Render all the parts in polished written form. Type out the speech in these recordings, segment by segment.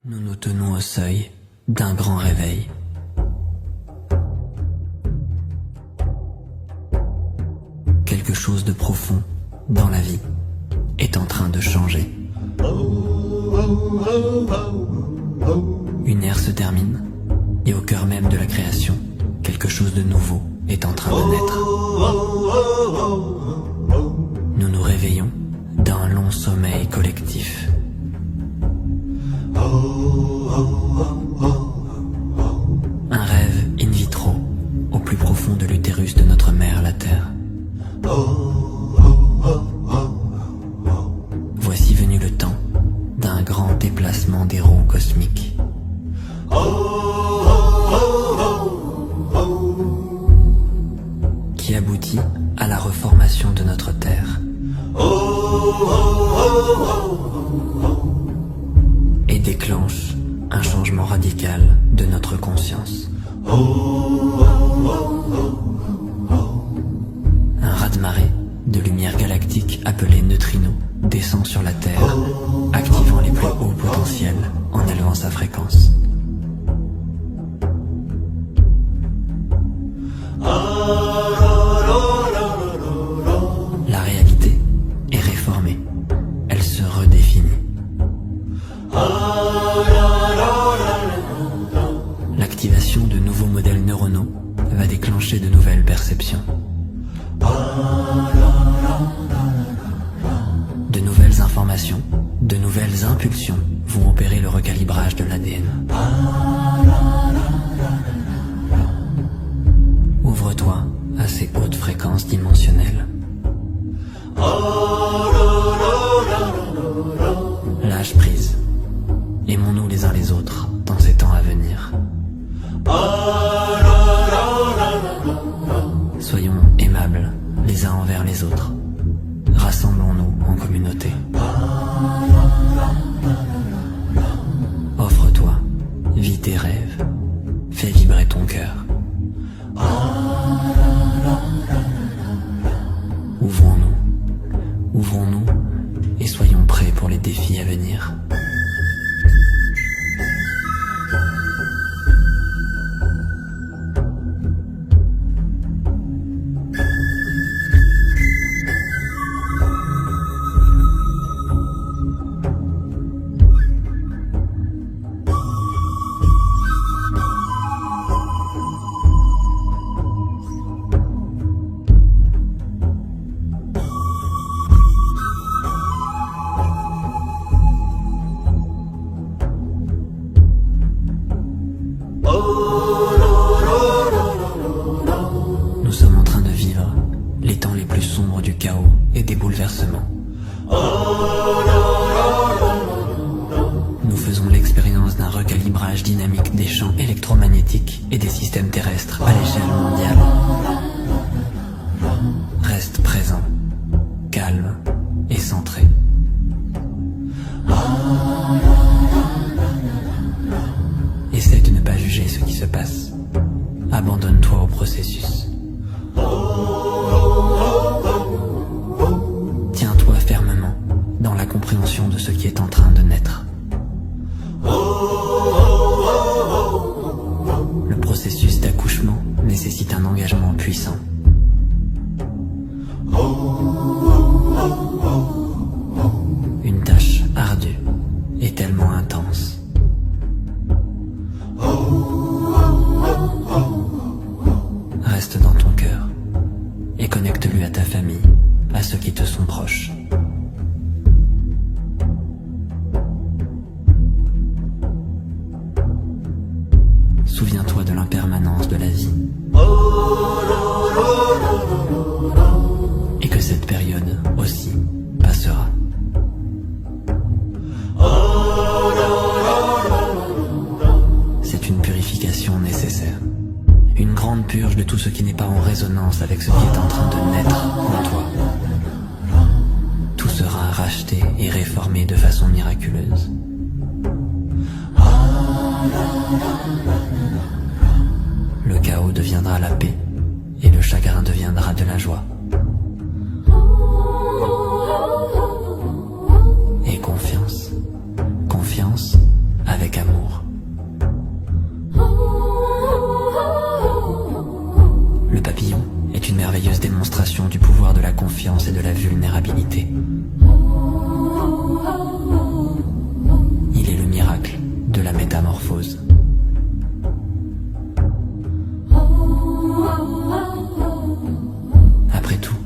Nous nous tenons au seuil d'un grand réveil. Quelque chose de profond dans la vie est en train de changer. Une ère se termine et au cœur même de la création, quelque chose de nouveau est en train de naître. Nous nous réveillons d'un long sommeil collectif. Un rêve in vitro au plus profond de l'utérus de notre mère, la Terre. Voici venu le temps d'un grand déplacement des roues cosmiques. Qui aboutit à la reformation de notre Terre. Et déclenche un changement radical de notre conscience. Un raz-de-marée de lumière galactique appelé neutrino descend sur la Terre, activant les plus hauts potentiels en élevant sa fréquence. La réalité est réformée, elle se redéfinit. L'activation de nouveaux modèles neuronaux va déclencher de nouvelles perceptions. De nouvelles informations, de nouvelles impulsions vont opérer le recalibrage de l'ADN. Ouvre-toi à ces hautes fréquences dimensionnelles. Lâche prise. Aimons-nous les uns les autres dans ces temps à venir. Soyons aimables les uns envers les autres. Rassemblons-nous en communauté. Offre-toi, vis tes rêves, fais vibrer ton cœur. Ouvrons-nous et soyons prêts pour les défis à venir. Nous sommes en train de vivre les temps les plus sombres du chaos et des bouleversements. Nous faisons l'expérience d'un recalibrage dynamique des champs électromagnétiques et des systèmes terrestres à l'échelle mondiale. Reste présent, calme et centré. Essaie de ne pas juger ce qui se passe. Abandonne-toi au processus. Tiens-toi fermement dans la compréhension de ce qui est en train de naître. Le processus d'accouchement nécessite un engagement puissant. Une tâche ardue et tellement intense. Reste dans ton cœur et connecte-lui à ta famille, à ceux qui te sont proches. Souviens-toi de l'impermanence de la vie et que cette période aussi passera. C'est une purification nécessaire. Une grande purge de tout ce qui n'est pas en résonance avec ce qui est en train de naître en toi. Tout sera racheté et réformé de façon miraculeuse. Le chaos deviendra la paix et le chagrin deviendra de la joie. Et confiance avec amour. Le papillon est une merveilleuse démonstration du pouvoir de la confiance et de la vulnérabilité. Il est le miracle de la métamorphose. Après tout,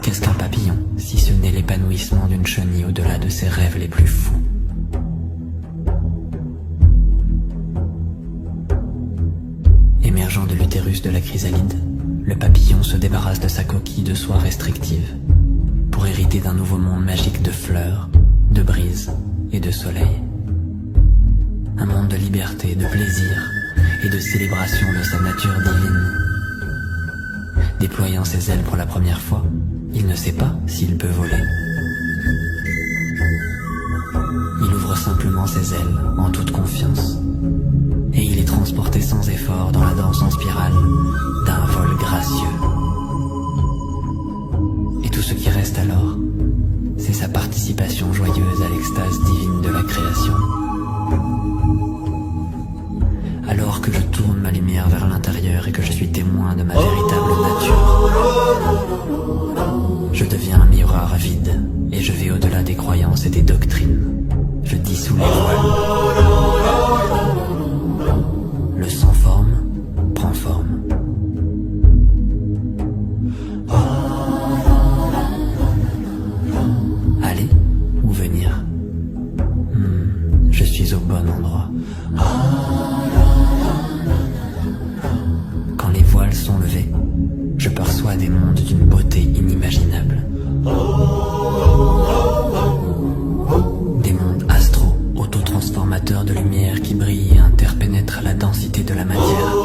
qu'est-ce qu'un papillon, si ce n'est l'épanouissement d'une chenille au-delà de ses rêves les plus fous? Émergeant de l'utérus de la chrysalide, le papillon se débarrasse de sa coquille de soie restrictive pour hériter d'un nouveau monde magique de fleurs, de brises et de soleil. Un monde de liberté, de plaisir et de célébration de sa nature divine. Déployant ses ailes pour la première fois, il ne sait pas s'il peut voler. Il ouvre simplement ses ailes en toute confiance. Et il est transporté sans effort dans la danse en spirale d'un vol gracieux. Et tout ce qui reste alors, c'est sa participation joyeuse à l'extase divine de la création. Alors que je tourne ma lumière vers l'intérieur et que je suis témoin de ma véritable nature, je deviens un miroir vide et je vais au-delà des croyances et des doctrines. Je dissous les voiles. Le sans forme prend forme. Aller ou venir? Je suis au bon endroit. Quand les voiles sont levés, je perçois des mondes d'une beauté inimaginable. Des mondes astraux, autotransformateurs de lumière qui brillent et interpénètrent la densité de la matière,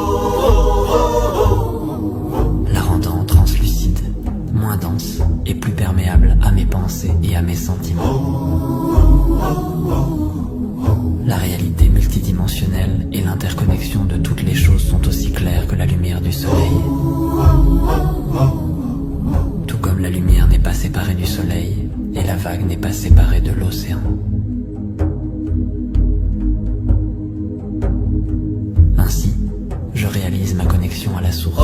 la rendant translucide, moins dense et plus perméable à mes pensées et à mes sentiments. La réalité multidimensionnelle et l'interconnexion de toutes les choses sont aussi claires que la lumière du soleil. Tout comme la lumière n'est pas séparée du soleil et la vague n'est pas séparée de l'océan. Ainsi, je réalise ma connexion à la source.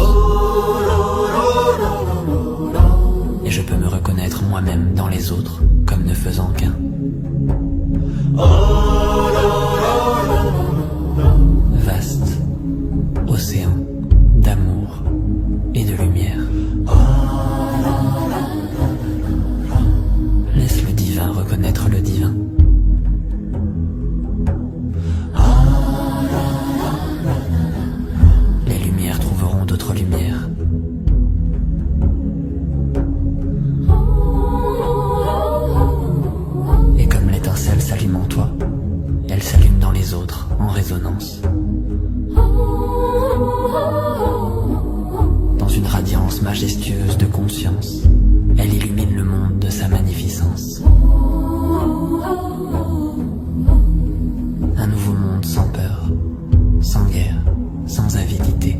Et je peux me reconnaître moi-même dans les autres comme ne faisant qu'un. Vaste océan d'amour et de lumière. Laisse le divin reconnaître le divin. Les lumières trouveront d'autres lumières. Et comme l'étincelle s'allume en toi, elle s'allume dans les autres en résonance. Dans une radiance majestueuse de conscience, elle illumine le monde de sa magnificence. Un nouveau monde sans peur, sans guerre, sans avidité.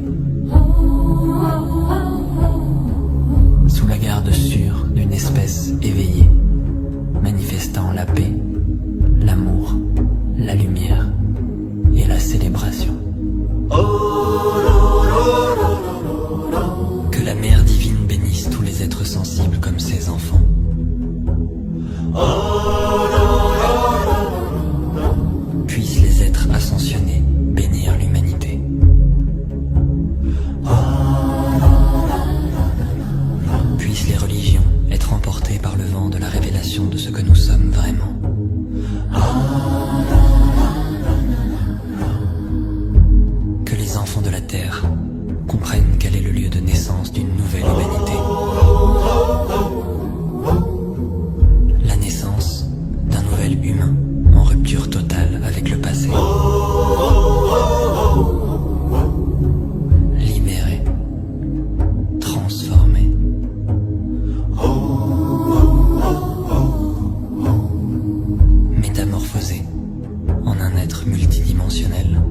Sous la garde sûre d'une espèce éveillée, manifestant la paix, l'amour, la lumière et la célébration. Que la Mère divine bénisse tous les êtres sensibles comme ses enfants. Puissent les êtres ascensionnés bénir l'humanité. Puissent les religions être emportées par le vent de la révélation de ce que nous sommes vraiment. Que les enfants de la Terre comprennent quel est le lieu de naissance d'une nouvelle humanité. La naissance d'un nouvel humain en rupture totale avec le passé. Libéré, transformé. Métamorphosé en un être multidimensionnel.